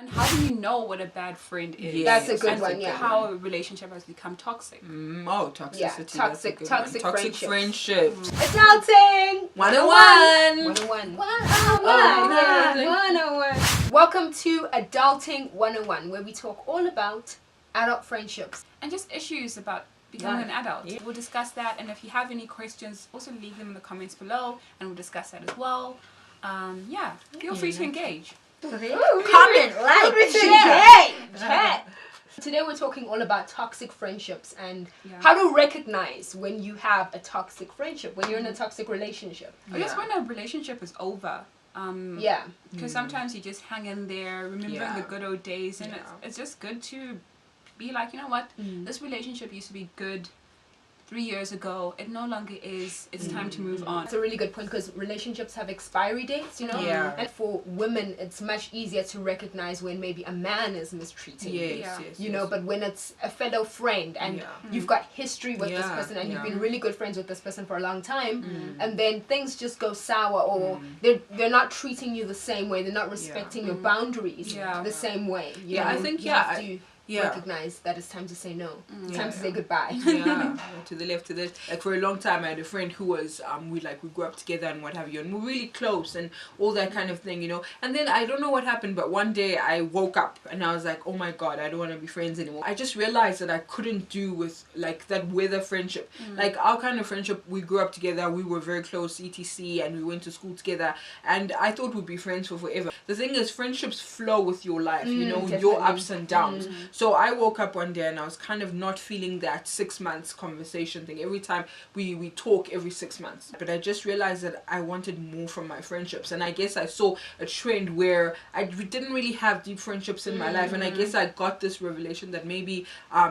And how do you know what a bad friend is? Yes. That's a good one, yeah. How a relationship has become toxic. Toxicity. Yeah, That's a good one. Toxic friendships. Adulting 101. 101. 101. Welcome to Adulting 101, where we talk all about adult friendships. And just issues about becoming an adult. Yeah. We'll discuss that, and if you have any questions, also leave them in the comments below, and we'll discuss that as well. Feel free to engage. Comment, like, Share. Today we're talking all about toxic friendships and how to recognize when you have a toxic friendship, when you're in a toxic relationship. I guess when a relationship is over. Because sometimes you just hang in there, remembering the good old days, and it's just good to be like, you know what, this relationship used to be good 3 years ago, it no longer is, it's time to move on. It's a really good point because relationships have expiry dates, you know? Yeah. And for women, it's much easier to recognize when maybe a man is mistreating you. You know, but when it's a fellow friend and you've got history with this person and you've been really good friends with this person for a long time, and then things just go sour, or they're not treating you the same way, they're not respecting your boundaries the same way. You know? I think, you have to recognize that it's time to say no. It's time to say goodbye. To the left, to this. Like for a long time I had a friend who was we grew up together and what have you, and we're really close and all that kind of thing, you know. And then I don't know what happened, but one day I woke up and I was like, oh my god, I don't want to be friends anymore. I just realized that I couldn't do with like that weather friendship. Like our kind of friendship, we grew up together, we were very close, etc, and we went to school together, and I thought we'd be friends for forever. The thing is, friendships flow with your life, you know, your ups and downs. So I woke up one day and I was kind of not feeling that 6 months conversation thing. Every time we talk every 6 months. But I just realized that I wanted more from my friendships. And I guess I saw a trend where we didn't really have deep friendships in my life. And I guess I got this revelation that maybe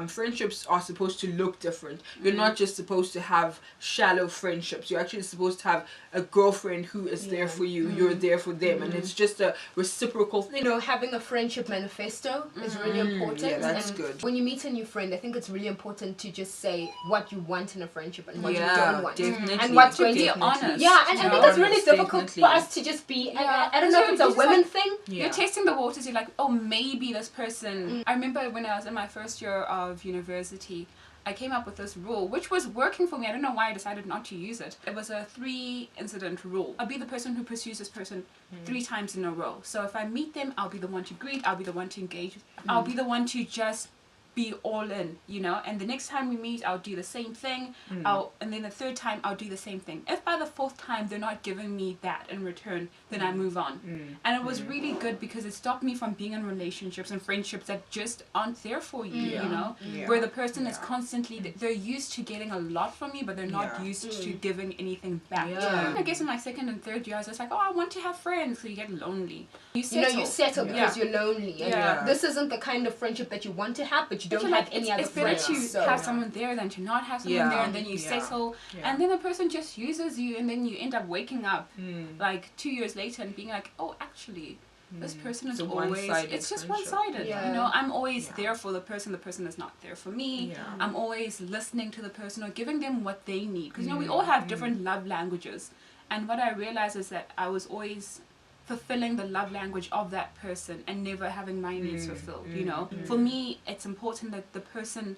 friendships are supposed to look different. You're not just supposed to have shallow friendships. You're actually supposed to have a girlfriend who is there for you. You're there for them. And it's just a reciprocal thing. You know, having a friendship manifesto is really important. Yeah, that's good. When you meet a new friend, I think it's really important to just say what you want in a friendship and what you don't want. Definitely. And what's going to be honest. Yeah, and I think it's really difficult for us to just be, I don't know if it's a women thing. You're testing the waters, you're like, oh, maybe this person. I remember when I was in my first year of university, I came up with this rule, which was working for me. I don't know why I decided not to use it. It was a 3-incident rule. I'll be the person who pursues this person 3 times in a row. So if I meet them, I'll be the one to greet, I'll be the one to engage, I'll be the one to just be all in, you know. And the next time we meet, I'll do the same thing. And then the 3rd time, I'll do the same thing. If by the 4th time they're not giving me that in return, then I move on. And it was really good because it stopped me from being in relationships and friendships that just aren't there for you, you know, where the person is constantly, they're used to getting a lot from you, but they're not used to giving anything back. I guess in my 2nd and 3rd year, I was just like, oh, I want to have friends. So you get lonely. You settle because you're lonely. And this isn't the kind of friendship that you want to have, but you don't have any other friends. It's better to have someone there than to not have someone there, and then you settle, and then the person just uses you, and then you end up waking up like 2 years later and being like, oh, actually, this person is always, it's just one-sided. You know, I'm always there for the person is not there for me. I'm always listening to the person or giving them what they need, because you know, we all have different love languages, and what I realized is that I was always fulfilling the love language of that person and never having my needs fulfilled, you know. For me, it's important that the person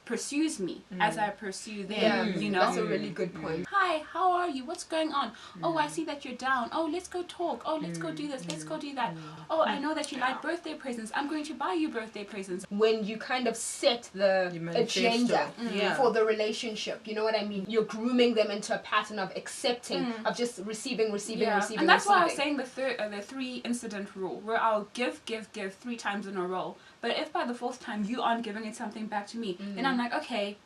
pursues me as I pursue them, you know. That's a really good point. Hi, how are you? What's going on? Oh, I see that you're down. Oh, let's go talk. Oh, let's go do this. Let's go do that. Oh, I know that you like birthday presents. I'm going to buy you birthday presents. When you kind of set the agenda for the relationship, you know what I mean? You're grooming them into a pattern of accepting, of just receiving. And that's why I was saying the 3-incident rule, where I'll give 3 times in a row. But if by the 4th time you aren't giving it something back to me, then I'm like, okay,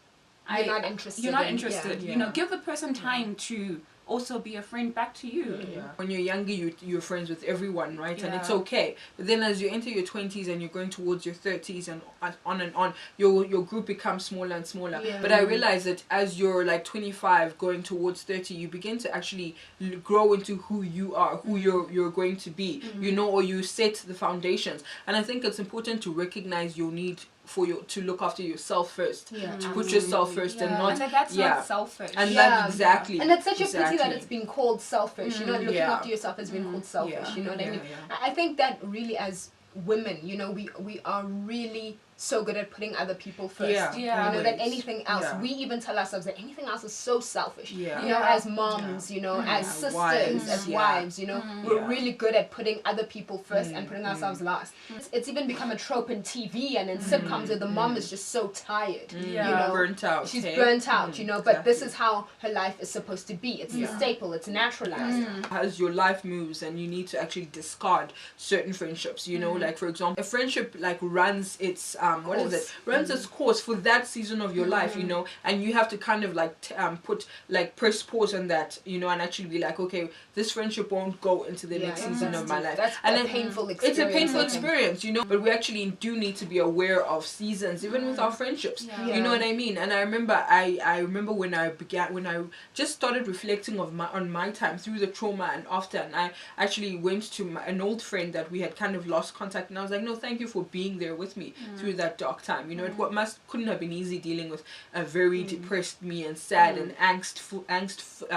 you're not interested. You know, give the person time to also be a friend back to you. When you're younger, you're friends with everyone, right? And it's okay. But then as you enter your 20s and you're going towards your 30s and on, your group becomes smaller and smaller. But I realized that as you're like 25 going towards 30, you begin to actually grow into who you are, who you're going to be, you know, or you set the foundations. And I think it's important to recognize your need for you to look after yourself first, to put yourself first, and not that's not selfish. And that exactly. And it's such a pity that it's been called selfish. You know, looking after yourself has been called selfish. You know what I mean? I think that really, as women, you know, we are really so good at putting other people first. Yeah. You know, that anything else, Yeah. we even tell ourselves that anything else is so selfish. Yeah. You know, as moms, you know, as sisters, as wives, you know, we're really good at putting other people first and putting ourselves last. It's even become a trope in TV and in sitcoms where the mom is just so tired. You know, burnt out. she's burnt out, you know, but this is how her life is supposed to be. It's the staple, it's naturalized. As your life moves and you need to actually discard certain friendships, you know, like for example, a friendship like runs its runs its course for that season of your life, you know, and you have to kind of like press pause on that, you know, and actually be like, okay, this friendship won't go into the next season of my life. That's a painful experience. It's a painful experience, you know, but we actually do need to be aware of seasons, even with our friendships. You know what I mean? And I remember when I just started reflecting on my time through the trauma and after, and I actually went to an old friend that we had kind of lost contact, and I was like, no, thank you for being there with me through that dark time. You know, it couldn't have been easy dealing with a very depressed me and sad and angst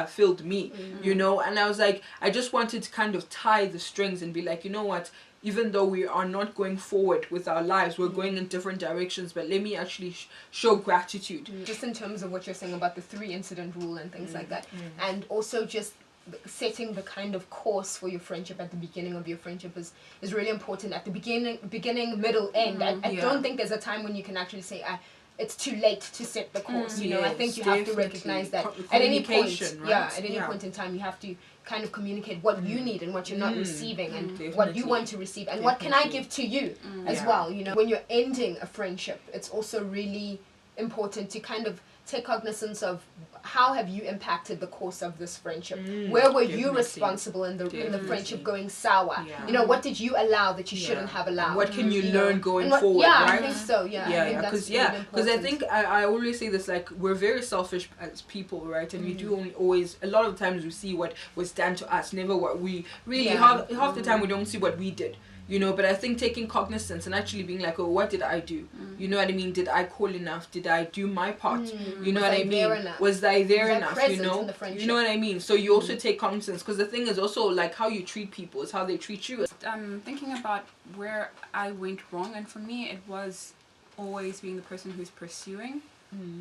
filled me, you know. And I was like, I just wanted to kind of tie the strings and be like, you know what, even though we are not going forward with our lives, we're going in different directions, but let me actually show gratitude. Just in terms of what you're saying about the 3 incident rule and things like that, and also just setting the kind of course for your friendship at the beginning of your friendship is really important. At the beginning, middle, end. I don't think there's a time when you can actually say, it's too late to set the course. You know, I think you have to recognize that at any point, right? At any point in time, you have to kind of communicate what you need and what you're not receiving, and what you want to receive, and what can I give to you as well. You know, when you're ending a friendship, it's also really important to kind of take cognizance of how have you impacted the course of this friendship. Where were you responsible in the friendship going sour? You know, what did you allow that you shouldn't have allowed? What can you learn going forward, right? I think so. Because I think I always say this, like, we're very selfish as people, right? And we do always, a lot of times we see what was done to us, never what we really, half the time we don't see what we did. You know, but I think taking cognizance and actually being like, oh, what did I do? You know what I mean? Did I call enough? Did I do my part? You know what I mean? Was I there enough? You know? You know what I mean? So you also take cognizance, because the thing is also like how you treat people is how they treat you. Thinking about where I went wrong, and for me it was always being the person who's pursuing.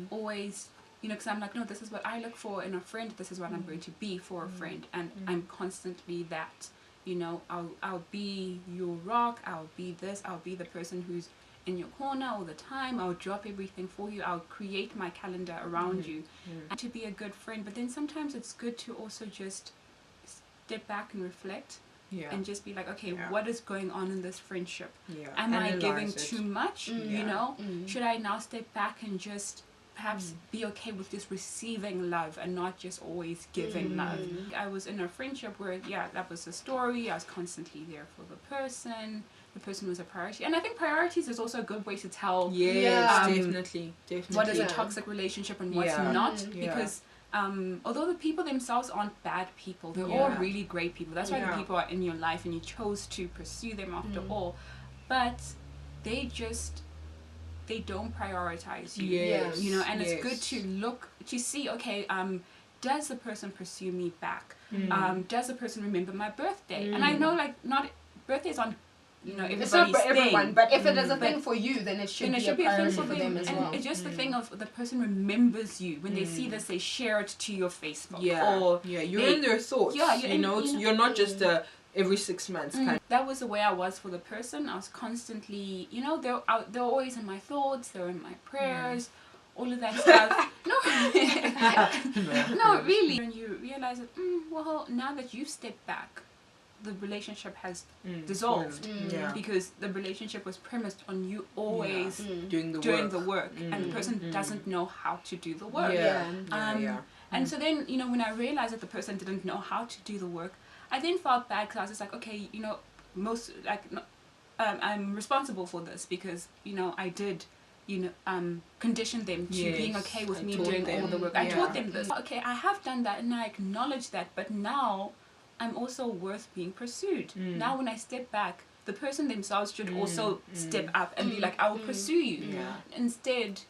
Always, you know, because I'm like, no, this is what I look for in a friend. This is what I'm going to be for a friend. And I'm constantly that. You know, I'll be your rock, I'll be this, I'll be the person who's in your corner all the time, I'll drop everything for you, I'll create my calendar around you, and to be a good friend. But then sometimes it's good to also just step back and reflect, and just be like, okay, what is going on in this friendship? Am I giving too much? You know, should I now step back and just perhaps be okay with just receiving love and not just always giving love. I was in a friendship where, that was the story. I was constantly there for the person was a priority. And I think priorities is also a good way to tell definitely what is a toxic relationship and what's not. Because although the people themselves aren't bad people, they're all really great people. That's why the people are in your life and you chose to pursue them after all. But they don't prioritize you. You know, and it's good to see, okay, does the person pursue me back? Does the person remember my birthday? And I know, like, not birthdays aren't, you know, everybody's it's not for everyone, but if it is a but thing for you, then it should be a priority thing for them as well. And it's just the thing of the person remembers you. When they see this, they share it to your Facebook. You're in their thoughts. You know, you're not just every 6 months kind of. That was the way I was for the person. I was constantly, you know, they're always in my thoughts, they're in my prayers, all of that stuff. No, really. And you realize that, well, now that you've stepped back, the relationship has dissolved because the relationship was premised on you always doing the work, and the person doesn't know how to do the work. And so then, you know, when I realized that the person didn't know how to do the work, I then felt bad because I was just like, okay, you know, I'm responsible for this because, you know, I did, you know, condition them to being okay with me doing all the work. I taught them this. Okay, I have done that and I acknowledge that, but now I'm also worth being pursued. Now when I step back, the person themselves should also step up and be like, I will pursue you. Instead,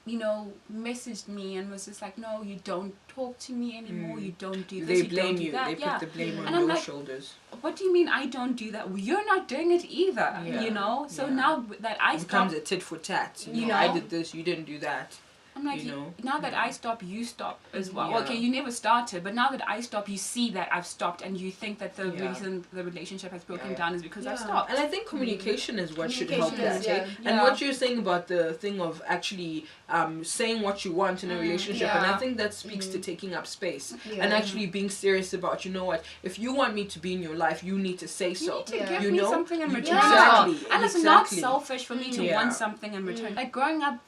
you know, messaged me and was just like, no, you don't talk to me anymore, you don't do this, they blame you don't do that. They put the blame on your shoulders. What do you mean I don't do that? Well, you're not doing it either, you know? So now that I it becomes a tit for tat. You know, I did this, you didn't do that. I'm like, now that I stop, you stop as well. Okay, you never started, but now that I stop, you see that I've stopped, and you think that the reason the relationship has broken down is because I've stopped. And I think communication is what should help that. And what you're saying about the thing of actually saying what you want in a relationship, and I think that speaks to taking up space and actually being serious about, you know what, if you want me to be in your life, you need to say so. You need to give me something in return. Exactly. And it's not selfish for me to want something in return. Like growing up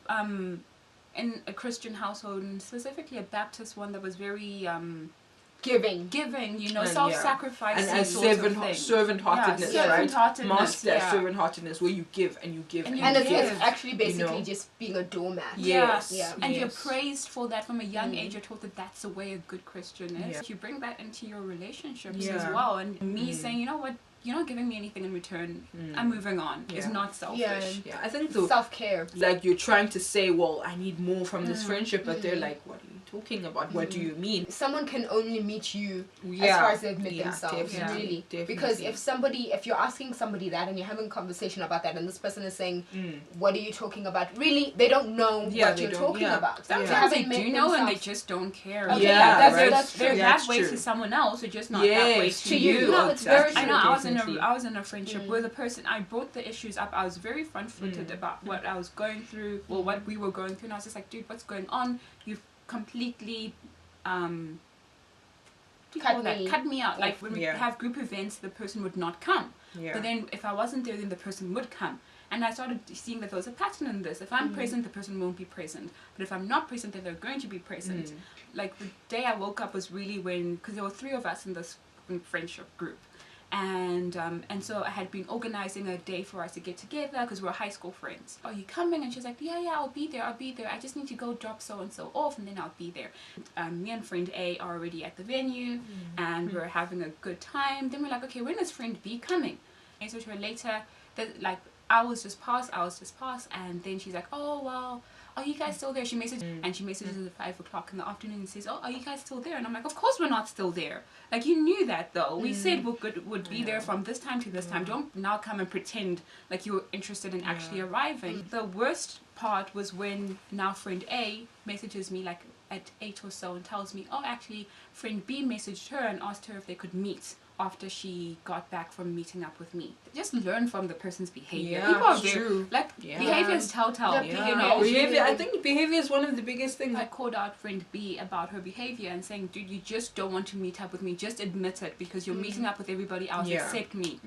in a Christian household, and specifically a Baptist one that was very giving, you know, self-sacrificing, and servant-heartedness, right? Master servant-heartedness, where you give and you give and it's actually basically just being a doormat. And you're praised for that from a young age. You're taught that that's the way a good Christian is. You bring that into your relationships as well, and me saying, you know what, you're not giving me anything in return, I'm moving on. It's not selfish. I think self-care. Like you're trying to say, well, I need more from this friendship, but they're like, what are you talking about? What do you mean? Someone can only meet you as far as they admit themselves, really. Because if you're asking somebody that and you're having a conversation about that and this person is saying, what are you talking about? Really, they don't know what you're talking about. Sometimes they do know and they just don't care. They're that way to someone else, or just not that way to you. No, it's very true. I know I was in a friendship where the person, I brought the issues up. I was very front-footed about what I was going through, or what we were going through, and I was just like, dude, what's going on? You've completely cut me out. Like when we have group events, the person would not come. But then if I wasn't there, then the person would come. And I started seeing that there was a pattern in this. If I'm present, the person won't be present. But if I'm not present, then they're going to be present. Like the day I woke up was really when, because there were 3 of us in this friendship group. And so I had been organizing a day for us to get together because we're high school friends. Are you coming? And she's like, yeah, I'll be there. I just need to go drop so-and-so off, and then I'll be there. Me and friend A are already at the venue, and we're having a good time. Then we're like, okay, when is friend B coming? And so to her later, that like hours just pass, and then she's like, oh, well, are you guys still there? She messages and she messages at 5 o'clock in the afternoon and says, oh, are you guys still there? And I'm like, of course we're not still there. Like, you knew that though. We said would be there from this time to this time. Don't now come and pretend like you were interested in actually arriving. The worst part was when now friend A messages me like at 8 or so and tells me, oh, actually friend B messaged her and asked her if they could meet after she got back from meeting up with me. Just learn from the person's behavior. People are very, like, behavior is telltale. You know, behavior. I think behavior is one of the biggest things. I called out friend B about her behavior and saying, dude, you just don't want to meet up with me. Just admit it, because you're meeting up with everybody else except me.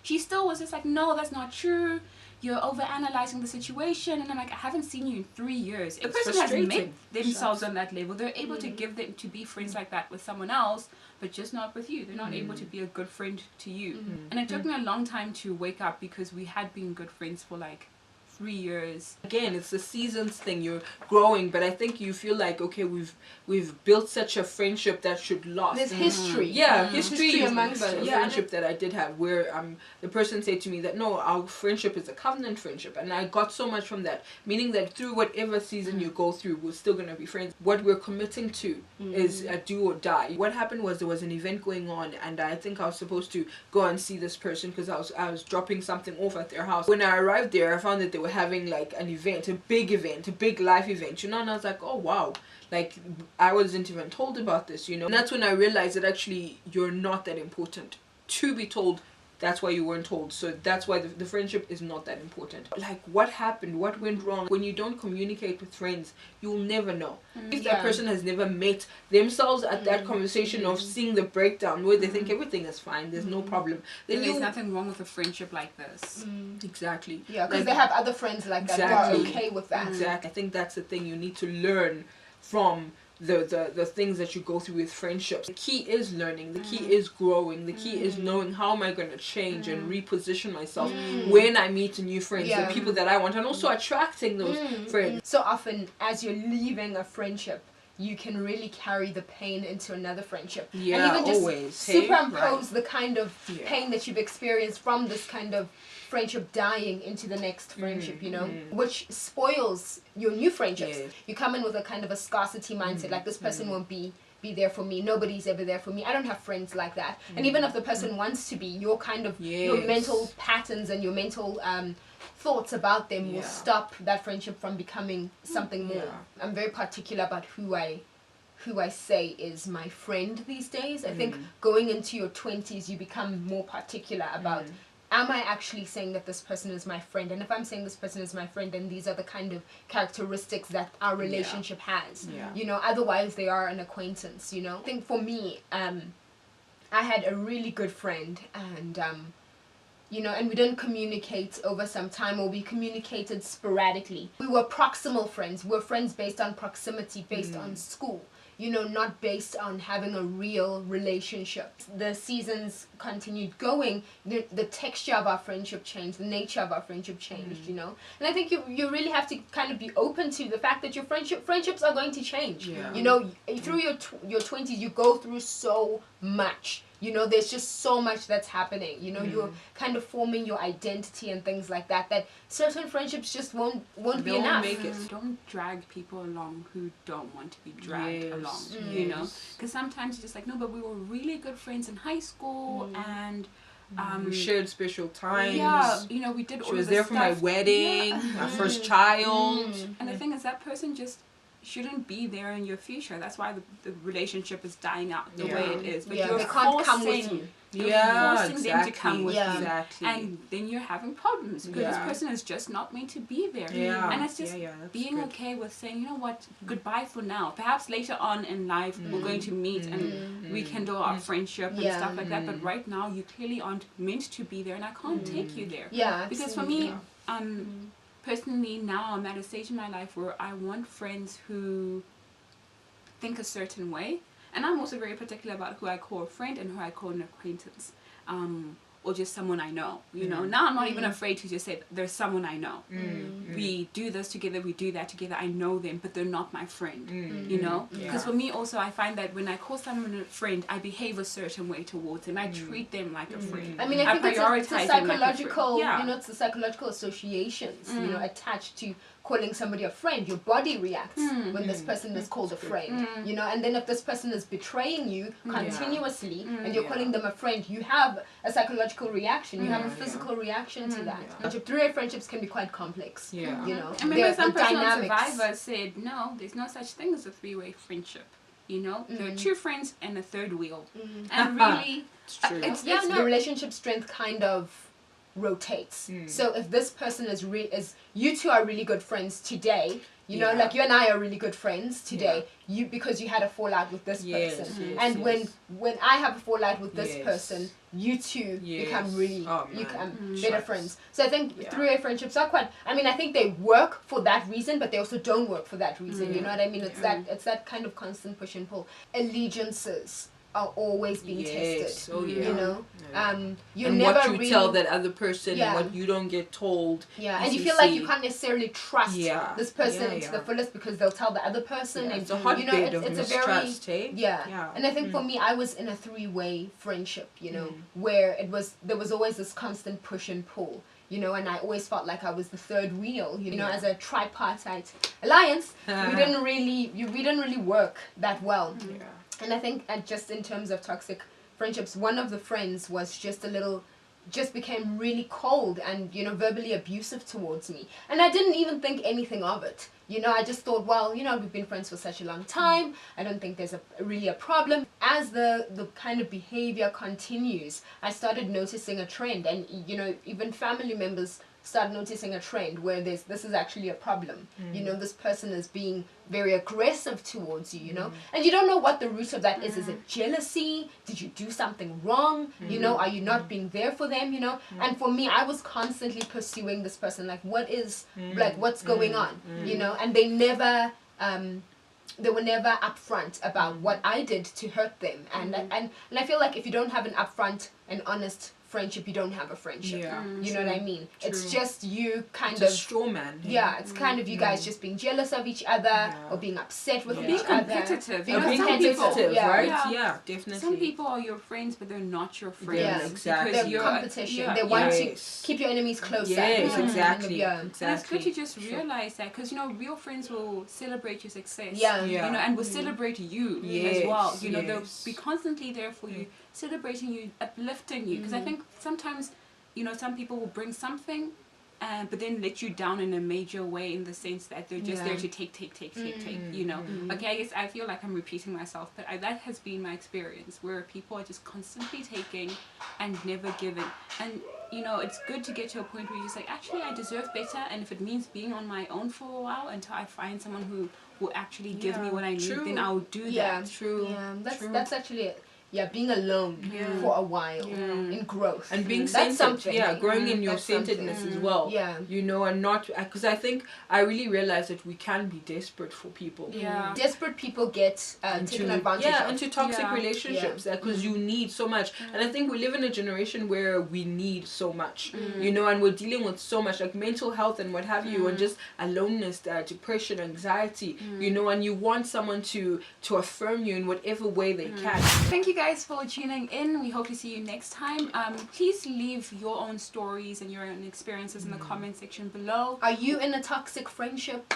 She still was just like, no, that's not true. You're overanalyzing the situation. And I'm like, I haven't seen you in 3 years. The person has made themselves on that level. They're able to give them to be friends like that with someone else, but just not with you. They're not able to be a good friend to you. And it took me a long time to wake up, because we had been good friends for like 3 years. Again, it's a seasons thing. You're growing, but I think you feel like, okay, we've built such a friendship that should last. There's history. History amongst us. Friendship that I did have, where the person said to me that no, our friendship is a covenant friendship, and I got so much from that. Meaning that through whatever season you go through, we're still gonna be friends. What we're committing to is a do or die. What happened was there was an event going on, and I think I was supposed to go and see this person because I was dropping something off at their house. When I arrived there, I found that they were having like an event, a big life event, you know, and I was like, oh wow, like I wasn't even told about this, you know. And that's when I realized that actually you're not that important to be told. That's why you weren't told. So that's why the friendship is not that important. Like, what happened? What went wrong? When you don't communicate with friends, you'll never know. If that person has never met themselves at that conversation of seeing the breakdown where they think everything is fine, there's no problem. Then there's nothing wrong with a friendship like this. Exactly. Yeah, because they have other friends like that who are okay with that. Exactly. I think that's the thing you need to learn from the things that you go through with friendships. The key is learning, the key is growing, the key is knowing how am I going to change and reposition myself when I meet new friends, the people that I want, and also attracting those friends. So often as you're leaving a friendship, you can really carry the pain into another friendship. Yeah, and even just always. superimpose the kind of Yeah. pain that you've experienced from this kind of friendship dying into the next friendship, you know, which spoils your new friendships. Yes. You come in with a kind of a scarcity mindset, like this person won't be there for me, nobody's ever there for me, I don't have friends like that. And even if the person wants to be, your kind of your mental patterns and your mental thoughts about them will stop that friendship from becoming something more. I'm very particular about who I say is my friend these days. I think going into your 20s, you become more particular about, am I actually saying that this person is my friend? And if I'm saying this person is my friend, then these are the kind of characteristics that our relationship has. You know, otherwise they are an acquaintance, you know. I think for me, I had a really good friend, and you know, and we didn't communicate over some time, or we communicated sporadically. We were proximal friends. We were friends based on proximity, based on school. You know, not based on having a real relationship. The seasons continued going, the texture of our friendship changed, the nature of our friendship changed, you know. And I think you really have to kind of be open to the fact that your friendships are going to change. You know, through your 20s, you go through so much. You know, there's just so much that's happening. You know, you're kind of forming your identity and things like that, that certain friendships just won't be enough. Make it. Don't drag people along who don't want to be dragged along, you know? Because sometimes you're just like, no, but we were really good friends in high school, and we shared special times. Yeah, you know, we did all She was this there for my stuff. wedding, my first child. And the thing is, that person just shouldn't be there in your future. That's why the relationship is dying out the way it is. But you're they can't come with you. Forcing them to come with you. Exactly. And then you're having problems because this person is just not meant to be there. And it's just being okay with saying, you know what, goodbye for now. Perhaps later on in life we're going to meet and rekindle our friendship and stuff like that. But right now you clearly aren't meant to be there, and I can't take you there. Because for me, personally, now I'm at a stage in my life where I want friends who think a certain way. And I'm also very particular about who I call a friend and who I call an acquaintance. Or just someone I know, you know. Now I'm not even afraid to just say, there's someone I know. We do this together, we do that together. I know them, but they're not my friend, you know. Because for me also, I find that when I call someone a friend, I behave a certain way towards them. I treat them like a friend. I mean, I think it's a psychological, you know, it's the psychological associations, you know, attached to calling somebody a friend. Your body reacts when this person is called a friend, you know. And then if this person is betraying you continuously and you're calling them a friend, you have a psychological reaction, you have a physical reaction to that. Three-way friendships can be quite complex, you know. I remember some person on Survivor said, no, there's no such thing as a three-way friendship. You know, there are two friends and a third wheel. And really, the relationship strength kind of rotates. So if this person is you two are really good friends today, you know, like you and I are really good friends today, because you had a fallout with this person. And when I have a fallout with this person, you two become really better friends. So I think three-way friendships are quite, I mean, I think they work for that reason, but they also don't work for that reason. You know what I mean? It's that kind of constant push and pull. Allegiances are always being tested. You know, you and never what you really tell that other person, what you don't get told. And you feel like you can't necessarily trust this person to the fullest because they'll tell the other person. And it's a hotbed of mistrust, And I think for me, I was in a three-way friendship, you know, where there was always this constant push and pull. You know, and I always felt like I was the third wheel. You know, as a tripartite alliance, we didn't really work that well. And I think just in terms of toxic friendships, one of the friends was just became really cold and, you know, verbally abusive towards me. And I didn't even think anything of it. You know, I just thought, well, you know, we've been friends for such a long time. I don't think there's really a problem. As the kind of behavior continues, I started noticing a trend. And, you know, even family members start noticing a trend where this is actually a problem. You know, this person is being very aggressive towards you, you know, and you don't know what the root of that is. Is it jealousy? Did you do something wrong? You know, are you not being there for them, you know? And for me, I was constantly pursuing this person, like, what's going on, you know? And they were never upfront about what I did to hurt them. And I feel like if you don't have an upfront and honest friendship, you don't have a friendship. Yeah. You know what I mean? True. It's just you kind It's of a straw man. yeah, it's kind of you guys just being jealous of each other or being upset with being each other. competitive. You You know, know, Being some competitive, people, right? Yeah. Yeah, definitely. Some people are your friends, but they're not your friends. Yeah, exactly. Because They're you're competition. They want to keep your enemies closer. Yes, Kind of, exactly. yeah. And it's good to just realize that, because, you know, real friends will celebrate your success. Yeah. Yeah. You know, and will celebrate you Yes, as well. You know, yes. they'll be constantly there for you, celebrating you, uplifting you. Because I think sometimes, you know, some people will bring something, but then let you down in a major way, in the sense that they're just there to take, you know. Okay, I guess I feel like I'm repeating myself, but that has been my experience, where people are just constantly taking and never giving. And, you know, it's good to get to a point where you're just like, actually, I deserve better, and if it means being on my own for a while until I find someone who will actually give me what I need, then I'll do that. True. Yeah, that's actually it. Yeah, being alone for a while in growth. And being that's centered, something. growing in your That's centeredness as well. Yeah. You know, and not, because I think I really realized that we can be desperate for people. Yeah. Desperate people get taken advantage of. into toxic relationships, because you need so much. And I think we live in a generation where we need so much, you know, and we're dealing with so much, like mental health and what have you, and just aloneness, depression, anxiety, you know, and you want someone to affirm you in whatever way they can. Thank you guys for tuning in. We hope to see you next time. Please leave your own stories and your own experiences in the comment section below. Are you in a toxic friendship?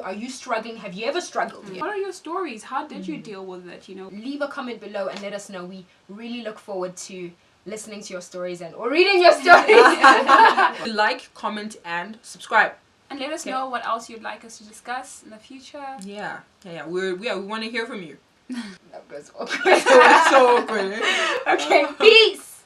Are you struggling? Have you ever struggled? What are your stories? How did you deal with it? You know, Leave a comment below and let us know. We really look forward to listening to your stories or reading your stories. Like, comment, and subscribe. and let us know what else you'd like us to discuss in the future. We want to hear from you. That was awkward. So awkward. Okay, peace.